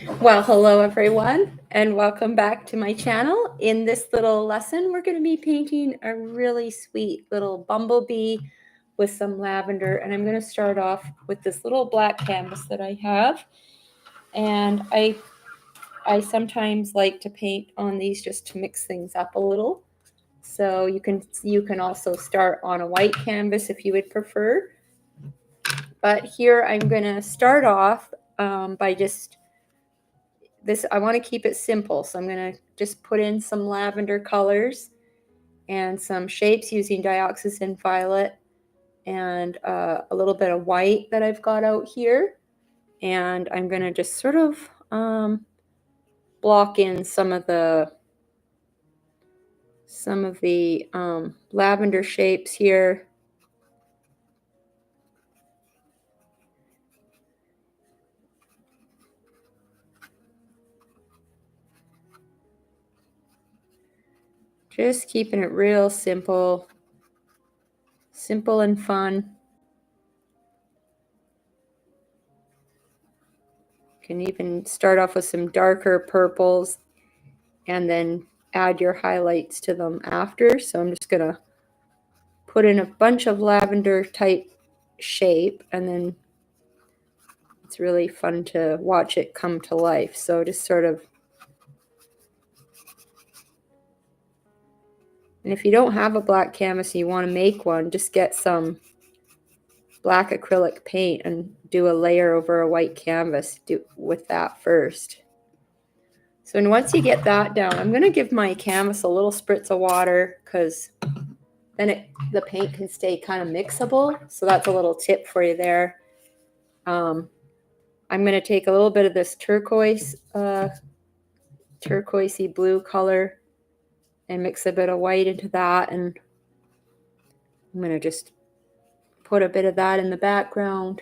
Well, hello everyone, and welcome back to my channel. In this little lesson, we're going to be painting a really sweet little bumblebee with some lavender, and I'm going to start off with this little black canvas that I have. And I sometimes like to paint on these just to mix things up a little. So you can also start on a white canvas if you would prefer. But here I'm going to start off by just I want to keep it simple, so I'm going to just put in some lavender colors and some shapes using dioxazine violet and a little bit of white that I've got out here. And I'm going to just sort of block in some of the lavender shapes here. Just keeping it real simple and fun. You can even start off with some darker purples and then add your highlights to them after. So I'm just going to put in a bunch of lavender type shape, and then it's really fun to watch it come to life. So just sort of, and if you don't have a black canvas and you want to make one, just get some black acrylic paint and do a layer over a white canvas with that first. So once you get that down, I'm going to give my canvas a little spritz of water, because then the paint can stay kind of mixable. So that's a little tip for you there. I'm going to take a little bit of this turquoisey blue color and mix a bit of white into that, and I'm going to just put a bit of that in the background.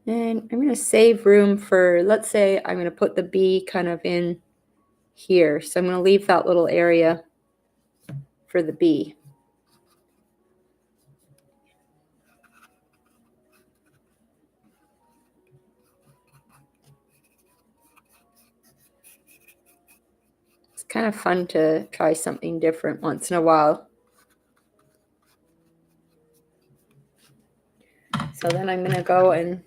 And I'm going to save room for, let's say I'm going to put the bee kind of in here. So I'm going to leave that little area for the bee. It's kind of fun to try something different once in a while. So then I'm going to go and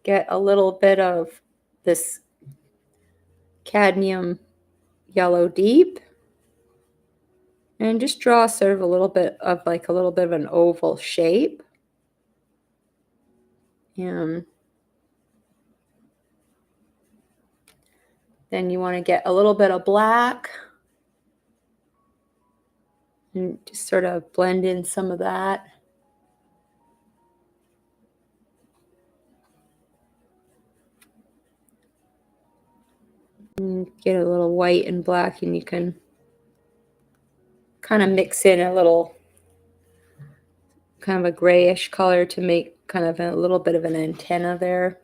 get a little bit of this cadmium yellow deep and just draw sort of a little bit of an oval shape. And then you want to get a little bit of black and just sort of blend in some of that. And get a little white and black, and you can kind of mix in a little kind of a grayish color to make kind of a little bit of an antenna there.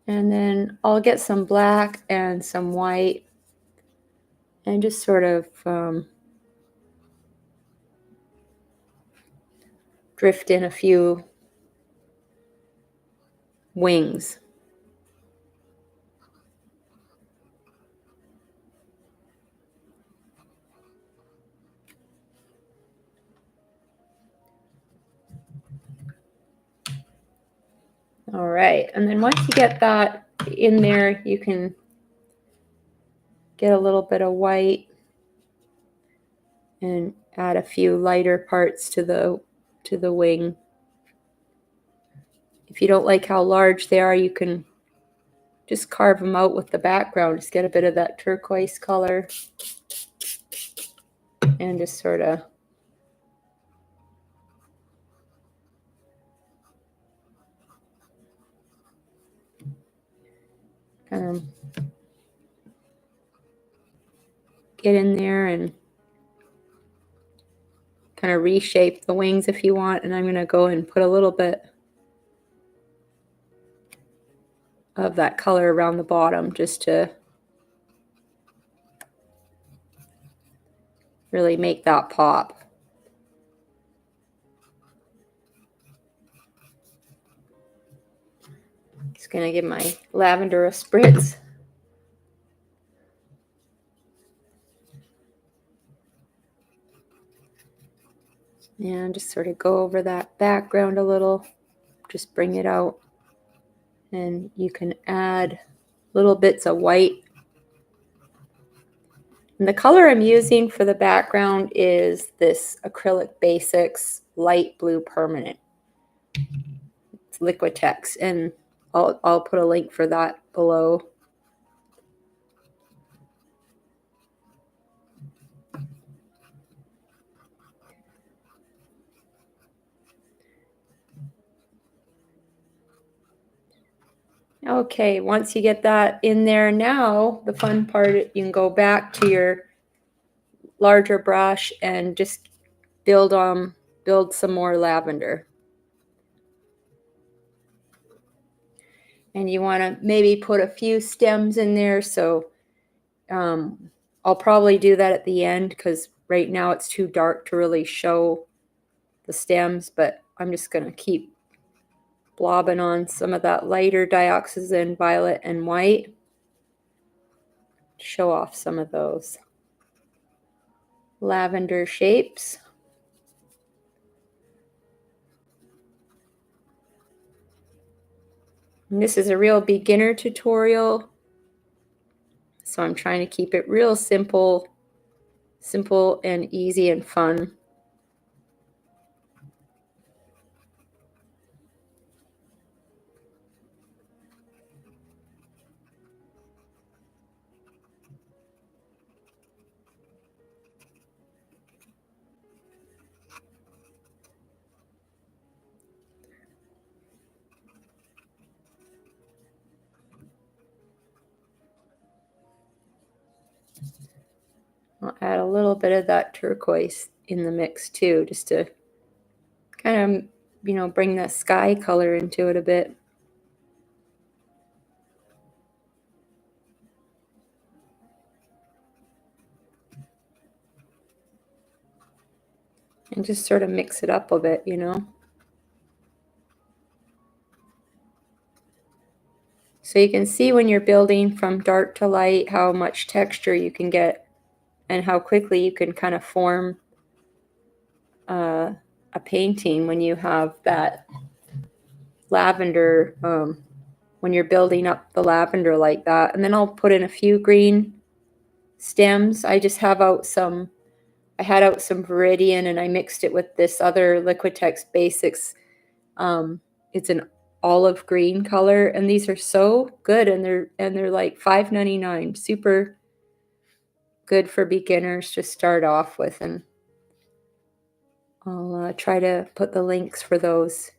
And then I'll get some black and some white and just sort of drift in a few wings. All right, and then once you get that in there, you can get a little bit of white and add a few lighter parts to the wing. If you don't like how large they are, you can just carve them out with the background. Just get a bit of that turquoise color and just sort of kind of get in there and kind of reshape the wings if you want. And I'm going to go and put a little bit of that color around the bottom just to really make that pop. Just gonna give my lavender a spritz. And just sort of go over that background a little. Just bring it out. And you can add little bits of white. And the color I'm using for the background is this Acrylic Basics Light Blue Permanent. It's Liquitex, and I'll put a link for that below. Okay, once you get that in there, now the fun part, you can go back to your larger brush and just build some more lavender. And you want to maybe put a few stems in there. So I'll probably do that at the end because right now it's too dark to really show the stems, but I'm just going to keep blobbing on some of that lighter dioxazine, violet and white. Show off some of those lavender shapes. And this is a real beginner tutorial, so I'm trying to keep it real simple and easy and fun. I'll add a little bit of that turquoise in the mix too, just to kind of, you know, bring that sky color into it a bit. And just sort of mix it up a bit, you know. So you can see when you're building from dark to light how much texture you can get and how quickly you can kind of form a painting when you have that lavender, when you're building up the lavender like that. And then I'll put in a few green stems. I just have out some, I had out some Viridian and I mixed it with this other Liquitex Basics. It's an olive green color, and these are so good, and they're like $5.99. Super good for beginners to start off with, and I'll try to put the links for those.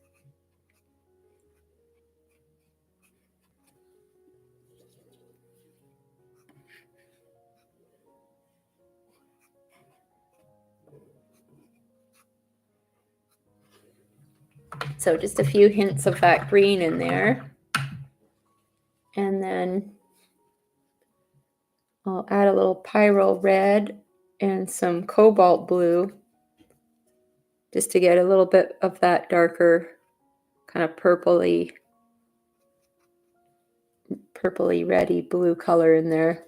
So just a few hints of that green in there. And then I'll add a little pyrrole red and some cobalt blue just to get a little bit of that darker kind of purpley reddy blue color in there.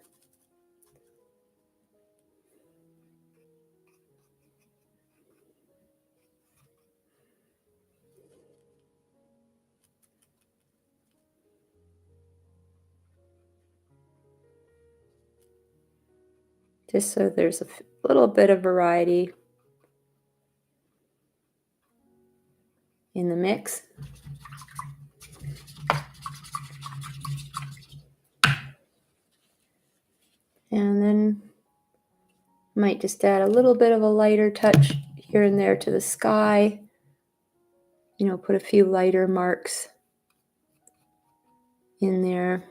Just so there's a little bit of variety in the mix. And then might just add a little bit of a lighter touch here and there to the sky. You know, put a few lighter marks in there.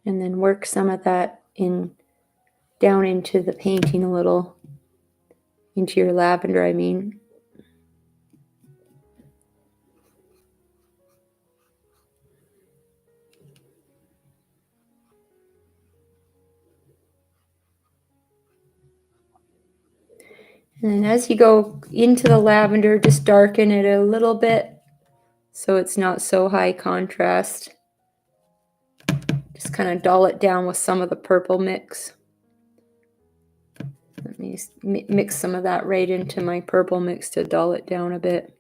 And then work some of that down into the painting a little, into your lavender, I mean. And as you go into the lavender, just darken it a little bit so it's not so high contrast. Just kind of dull it down with some of the purple mix. Let me mix some of that right into my purple mix to dull it down a bit.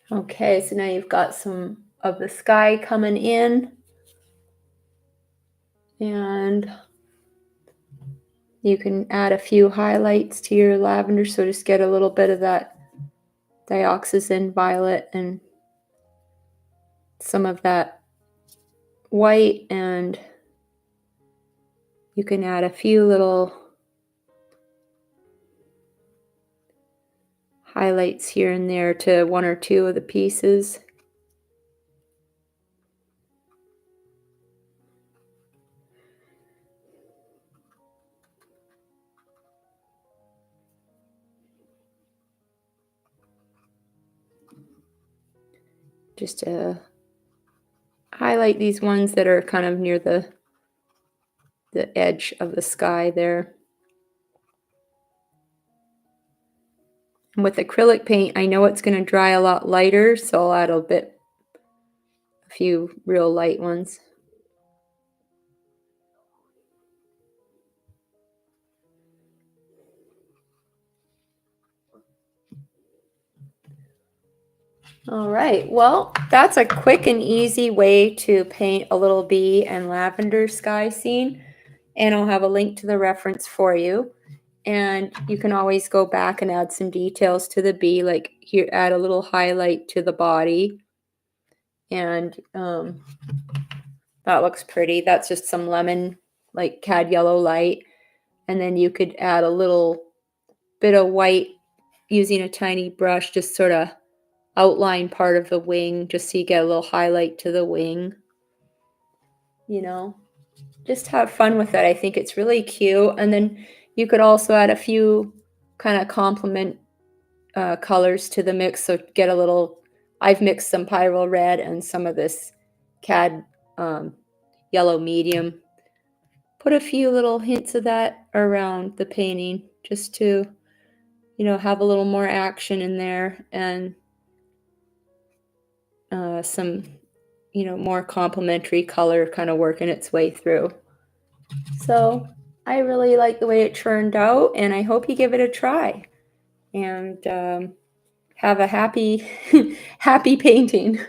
Okay, so now you've got some of the sky coming in, and you can add a few highlights to your lavender, so just get a little bit of that dioxazine violet and some of that white, and you can add a few little highlights here and there to one or two of the pieces. Just to highlight these ones that are kind of near the edge of the sky there. And with acrylic paint, I know it's going to dry a lot lighter, so I'll add a few real light ones. All right, well, that's a quick and easy way to paint a little bee and lavender sky scene, and I'll have a link to the reference for you. And you can always go back and add some details to the bee, like here, add a little highlight to the body, and that looks pretty. That's just some lemon, like cad yellow light, and then you could add a little bit of white using a tiny brush, just sort of outline part of the wing, just so you get a little highlight to the wing. You know, just have fun with it. I think it's really cute. And then you could also add a few kind of complement colors to the mix. So get a little, I've mixed some pyro red and some of this cad yellow medium. Put a few little hints of that around the painting just to, you know, have a little more action in there, and some, you know, more complementary color kind of working its way through. So I really like the way it turned out, and I hope you give it a try and have a happy happy painting.